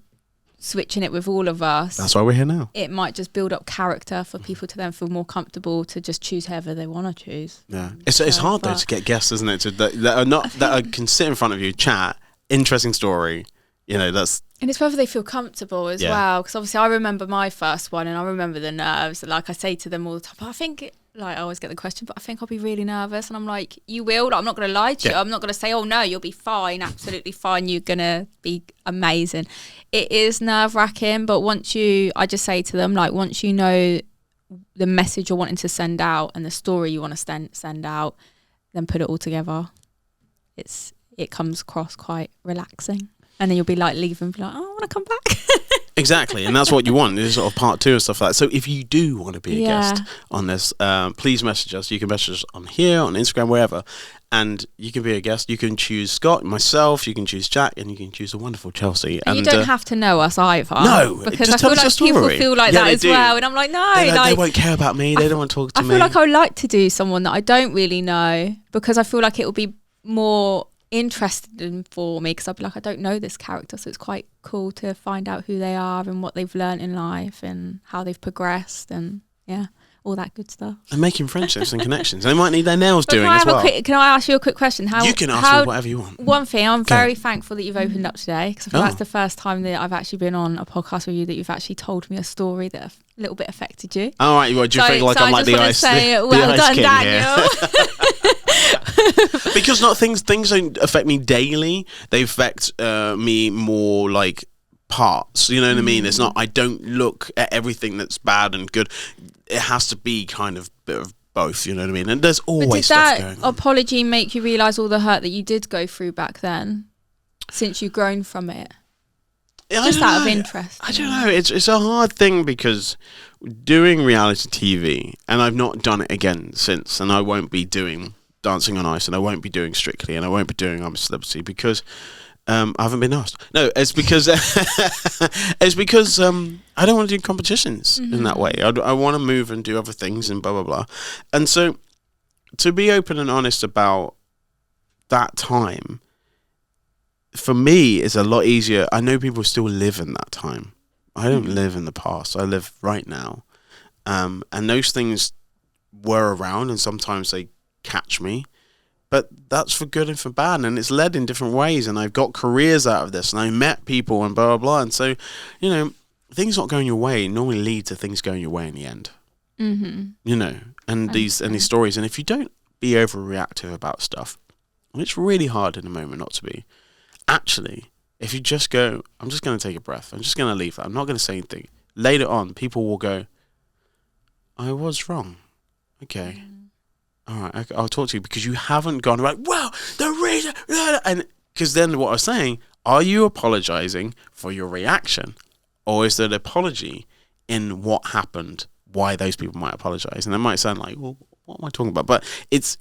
switching it with all of us. That's why we're here now. It might just build up character for people to then feel more comfortable to just choose whoever they want to choose. Yeah, it's hard though to get guests, isn't it? That can sit in front of you, chat, interesting story. That's. And it's whether they feel comfortable as well. Because obviously I remember my first one and I remember the nerves. Like I say to them all the time, but I think, like I always get the question, but I think I'll be really nervous. And I'm like, you will? Like, I'm not going to lie to you. I'm not going to say, oh no, you'll be fine. Absolutely fine. You're going to be amazing. It is nerve wracking. But I just say to them, like, once you know the message you're wanting to send out and the story you want to send out, then put it all together. It comes across quite relaxing. And then you'll be like leaving and be like, oh, I want to come back. Exactly. And that's what you want, is sort of part 2 and stuff like that. So if you do want to be a guest on this, please message us. You can message us on here, on Instagram, wherever. And you can be a guest. You can choose Scott, myself, you can choose Jack, and you can choose the wonderful Chelsea. And you don't have to know us either. No. Because just I feel tell us like a story. people feel like that as well. And I'm like, no. They won't care about me. They don't want to talk to me. I feel like I would like to do someone that I don't really know, because I feel like it will be more interesting for me, because I'd be like, I don't know this character, so it's quite cool to find out who they are and what they've learned in life and how they've progressed and all that good stuff. And making friendships and connections. They might need their nails doing can as well. Can I ask you a quick question? You can ask me whatever you want. One thing, I'm very thankful that you've opened up today, because I feel that's the first time that I've actually been on a podcast with you that you've actually told me a story that a little bit affected you. All right, do you feel like I'm like the ice king? Well done, Daniel. Because things don't affect me daily. They affect me more like parts. You know what I mean? It's not. I don't look at everything that's bad and good. It has to be kind of bit of both. You know what I mean? And there's always stuff going on. Did that apology make you realise all the hurt that you did go through back then, since you've grown from it? Just out of interest. I don't know. It's a hard thing, because doing reality TV, and I've not done it again since, and I won't be doing Dancing on Ice, and I won't be doing Strictly, and I won't be doing I'm a Celebrity, because I haven't been asked. No, it's because I don't want to do competitions in that way. I want to move and do other things and blah blah blah. And so to be open and honest about that time, for me, is a lot easier. I know people still live in that time. I don't live in the past. I live right now. And those things were around, and sometimes they catch me. But that's for good and for bad, and it's led in different ways, and I've got careers out of this, and I met people and blah, blah, blah. And so, things not going your way normally lead to things going your way in the end. Mm-hmm. And these stories. And if you don't be overreactive about stuff, and it's really hard in a moment not to be, actually, if you just go, I'm just going to take a breath, I'm just going to leave that, I'm not going to say anything. Later on, people will go, I was wrong. Okay. All right, I'll talk to you, because you haven't gone like, well, the reason, and because then what I was saying, are you apologizing for your reaction, or is there an apology in what happened why those people might apologize, and it might sound like, well, what am I talking about? But it's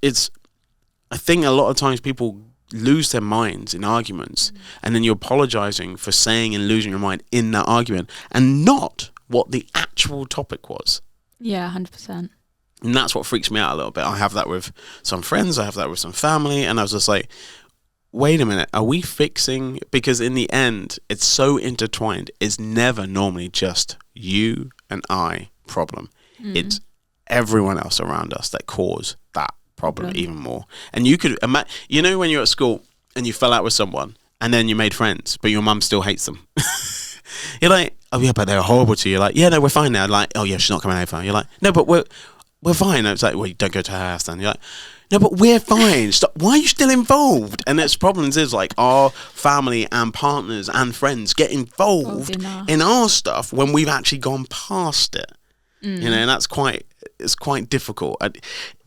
I think a lot of times people lose their minds in arguments, and then you're apologizing for saying and losing your mind in that argument, and not what the actual topic was. Yeah, 100%. And that's what freaks me out a little bit. I have that with some friends, I have that with some family, and I was just like, wait a minute, are we fixing? Because in the end, it's so intertwined. It's never normally just you and I problem. It's everyone else around us that cause that problem even more. And you could imagine, you know, when you're at school and you fell out with someone and then you made friends, but your mum still hates them. You're like, oh yeah, but they're horrible to you. You're like, yeah, no, we're fine now. Like, oh yeah, she's not coming over. You're like, no, but we're fine. And it's like, well, you don't go to her house then. You're like, no, but we're fine. Stop. Why are you still involved? And its problems is like our family and partners and friends get involved in our stuff when we've actually gone past it. You know, and that's quite difficult.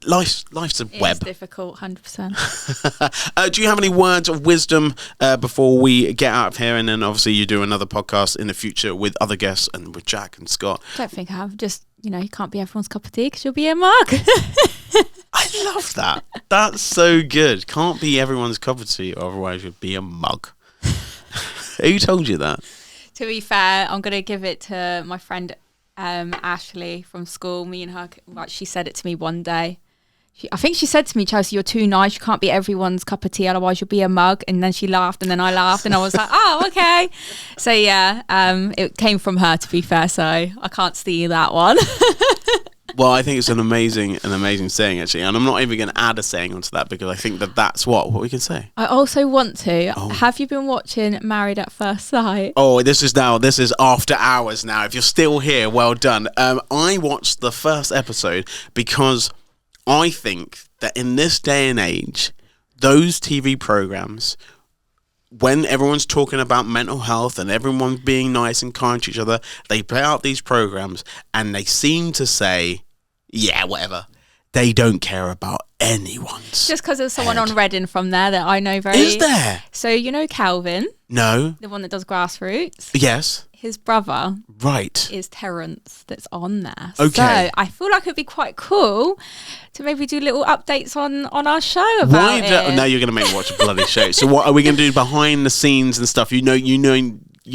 Life's a web. It's difficult, 100%. Do you have any words of wisdom before we get out of here? And then obviously you do another podcast in the future with other guests and with Jack and Scott. I don't think I have. Just, you know, you can't be everyone's cup of tea because you'll be a mug. I love that. That's so good. Can't be everyone's cup of tea, otherwise you'll be a mug. Who told you that? To be fair, I'm going to give it to my friend Ashley from school. Me and her, like, she said it to me one day. I think she said to me, Chelsea, you're too nice. You can't be everyone's cup of tea, otherwise you'll be a mug. And then she laughed, and then I laughed, and I was like, oh, okay. So yeah, it came from her, to be fair. So I can't steal that one. Well, I think it's an amazing saying, actually, and I'm not even going to add a saying onto that because I think that's what we can say. I also want to. Have you been watching Married at First Sight? Oh, this is after hours now. If you're still here, well done. I watched the first episode because I think that in this day and age, those TV programs, when everyone's talking about mental health and everyone's being nice and kind to each other, they put out these programs and they seem to say, yeah, whatever. They don't care about anyone's. Just because there's someone on Reading from there that I know very... Is there? So, you know Calvin? No. The one that does Grassroots? Yes. His brother... Right. ...is Terence that's on there. Okay. So, I feel like it'd be quite cool to maybe do little updates on our show about it. Now you're going to make me watch a bloody show. So what are we going to do behind the scenes and stuff? You know.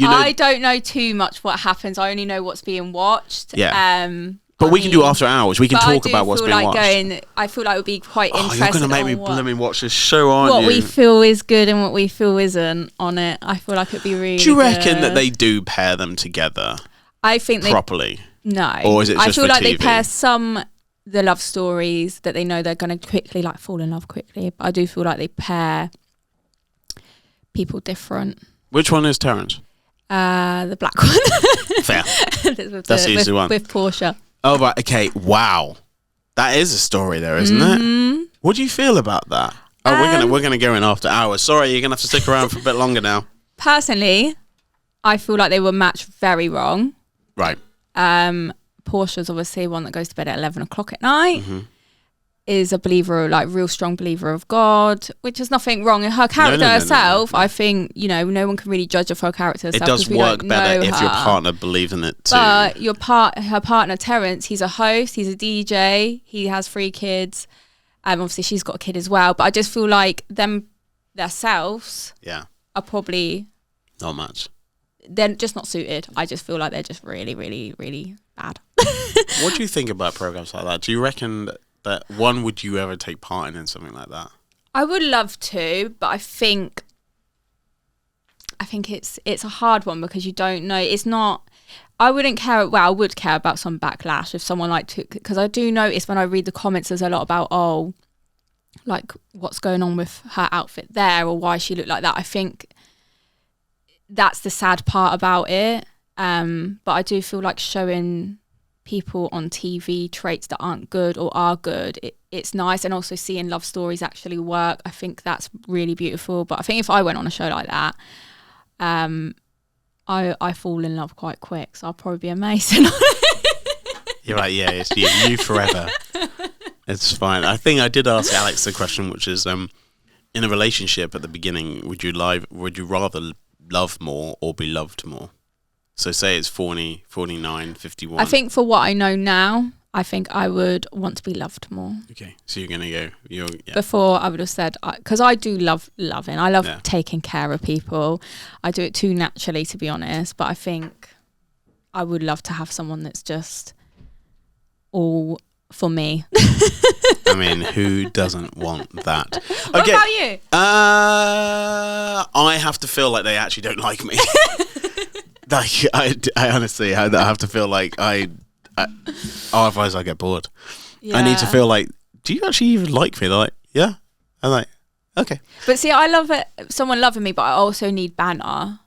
I don't know too much what happens. I only know what's being watched. Yeah. But we can do after hours. We can talk about what's being watched. I feel like it would be quite interesting. You're going to make me let me watch this show, aren't you? What we feel is good and what we feel isn't on it. I feel like it'd be really. Do you reckon that they do pair them together? I think properly. No. Or is it just I feel like TV? they pair the love stories that they know they're going to quickly fall in love quickly. But I do feel like they pair people different. Which one is Terence? The black one. Fair. That's the easy one. With Portia. Oh, right. Okay. Wow. That is a story there, isn't it? What do you feel about that? Oh, we're gonna go in after hours. Sorry, you're gonna have to stick around for a bit longer now. Personally, I feel like they were matched very wrong. Right. Portia's obviously one that goes to bed at 11 o'clock at night. Is a believer, like real strong believer of God, which is nothing wrong in her character herself. No. I think, you know, no one can really judge of her character herself. It does work better if your partner believes in it too. But her partner Terence, he's a host, he's a DJ, he has 3 kids. Obviously she's got a kid as well. But I just feel like themselves are probably not much. They're just not suited. I just feel like they're just really, really, really bad. What do you think about programs like that? Do you reckon that would you ever take part in something like that? I would love to, but I think it's a hard one because you don't know. It's not. I wouldn't care. Well, I would care about some backlash if someone because I do notice when I read the comments, there's a lot about like what's going on with her outfit there or why she looked like that. I think that's the sad part about it. But I do feel like showing people on TV traits that aren't good or are good, it's nice. And also seeing love stories actually work, I think that's really beautiful. But I think if I went on a show like that, I fall in love quite quick, so I'll probably be amazing. You're like, yeah, it's you forever. It's fine. I think I did ask Alex the question, which is in a relationship at the beginning, would you rather love more or be loved more? So say it's 40, 49, 51. I think for what I know now, I think I would want to be loved more. Okay, so you're gonna go. Before I would have said, because I do love loving. I love Yeah. taking care of people. I do it too naturally, to be honest. But I think I would love to have someone that's just all for me. I mean, who doesn't want that? What Okay. about you? I have to feel like they actually don't like me. Like, I honestly, I have to feel like otherwise I get bored. I need to Yeah. feel like, do you actually even like me? They're like, yeah. I'm like, okay. But see, I love it. Someone loving me, but I also need banter.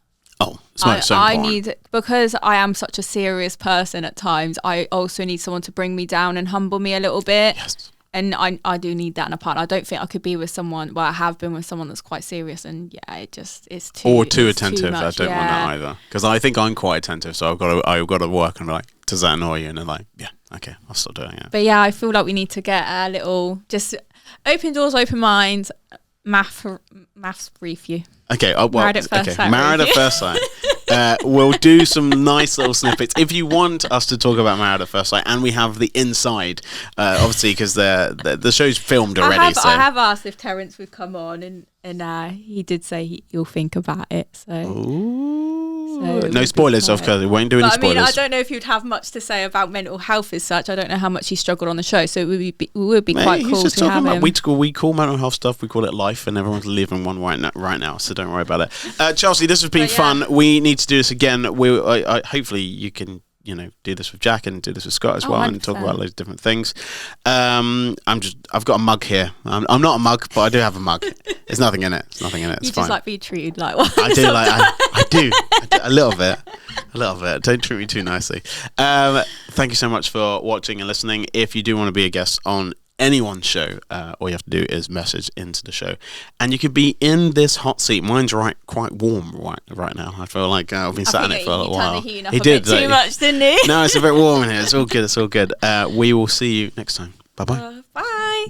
Oh, it's so important. I need, because I am such a serious person at times, I also need someone to bring me down and humble me a little bit. Yes. And I do need that in a partner. I don't think I could be with someone, well, I have been with someone that's quite serious, and yeah, it's too... Or too it's attentive. much, I don't want that either. Because I think I'm quite attentive, so I've got to work and be like, does that annoy you? And they're like, yeah, okay, I'll stop doing it. But yeah, I feel like we need to get a little, just open doors, open minds, maths review. Okay, well, Married at First Sight Married at review. First Sight. We'll do some nice little snippets. If you want us to talk about Married at First Sight, and we have the inside, obviously, because the show's filmed already. I have asked if Terence would come on, and he did say he'll think about it. So, no spoilers, of course. We won't do any but spoilers. I mean, I don't know if you'd have much to say about mental health as such. I don't know how much he struggled on the show, so it would be quite He's cool just to have talking about, him. we call mental health stuff, we call it life, and everyone's living one right now, so don't worry about it. Chelsea, this has been But yeah. fun. We need to do this again. Hopefully you can, do this with Jack and do this with Scott as well, and talk 100%. about loads of different things. I've got a mug here. I'm not a mug, but I do have a mug. There's nothing in it. It's You fine. just like being treated like one. I do like I do a little bit. Don't treat me too nicely. Thank you so much for watching and listening. If you do want to be a guest on anyone's show, all you have to do is message into the show, and you could be in this hot seat. Mine's quite warm right now. I feel like I've been sat in it for a little while. He turned the heating up a bit too much, didn't he? No, it's a bit warm in here. It's all good. We will see you next time. Bye bye. Bye.